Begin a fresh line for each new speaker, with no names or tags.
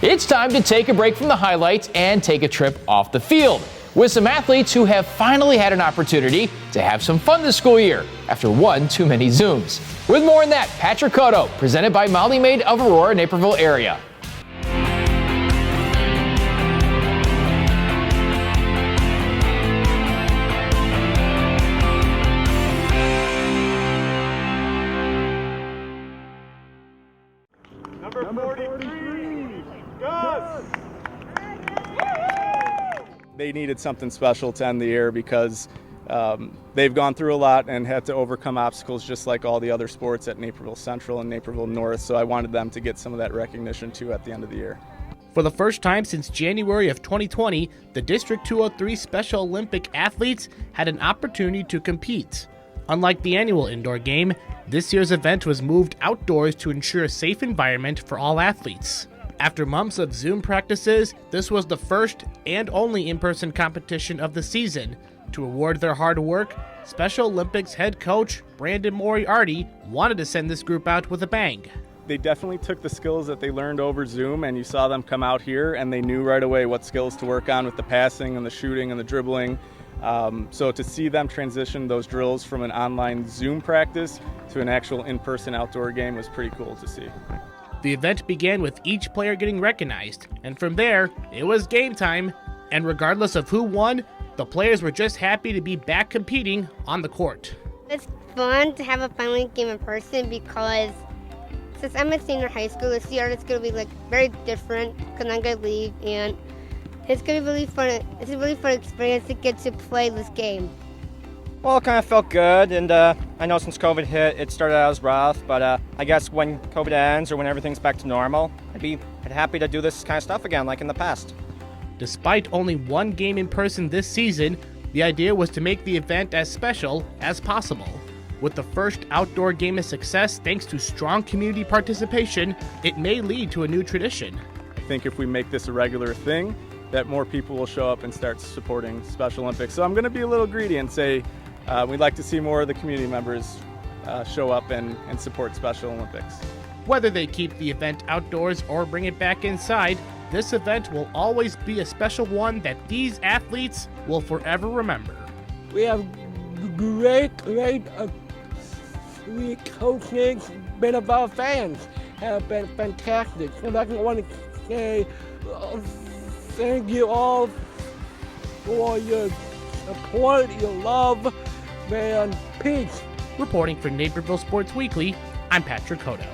It's time to take a break from the highlights and take a trip off the field with some athletes who have finally had an opportunity to have some fun this school year after one too many Zooms. With more on that, Patrick Cotto, presented by Maid of Aurora, Naperville area.
Number 43, Gus! They needed something special to end the year because they've gone through a lot and had to overcome obstacles just like all the other sports at Naperville Central and Naperville North, so I wanted them to get some of that recognition too at the end of the year.
For the first time since January of 2020, the District 203 Special Olympic athletes had an opportunity to compete. Unlike the annual indoor game, this year's event was moved outdoors to ensure a safe environment for all athletes. After months of Zoom practices, this was the first and only in-person competition of the season. To reward their hard work, Special Olympics head coach Brandon Moriarty wanted to send this group out with a bang.
They definitely took the skills that they learned over Zoom, and you saw them come out here and they knew right away what skills to work on with the passing and the shooting and the dribbling. So to see them transition those drills from an online Zoom practice to an actual in-person outdoor game was pretty cool to see.
The event began with each player getting recognized, and from there, it was game time. And regardless of who won, the players were just happy to be back competing on the court.
It's fun to have a final game in person because since I'm a senior high school this year, it's going to be very different because I'm going to leave, and it's going to be really fun. It's a really fun experience to get to play this game.
Well, it kind of felt good, and I know since COVID hit, it started out as rough, but I guess when COVID ends or when everything's back to normal, I'd be happy to do this kind of stuff again like in the past.
Despite only one game in person this season, the idea was to make the event as special as possible. With the first outdoor game a success thanks to strong community participation, it may lead to a new tradition.
I think if we make this a regular thing, that more people will show up and start supporting Special Olympics. So I'm going to be a little greedy and say we'd like to see more of the community members show up and support Special Olympics.
Whether they keep the event outdoors or bring it back inside, this event will always be a special one that these athletes will forever remember.
We have great coaches, been of our fans have been fantastic. And I want to say thank you all for your support, your love, and peace.
Reporting for Naperville Sports Weekly, I'm Patrick Cotto.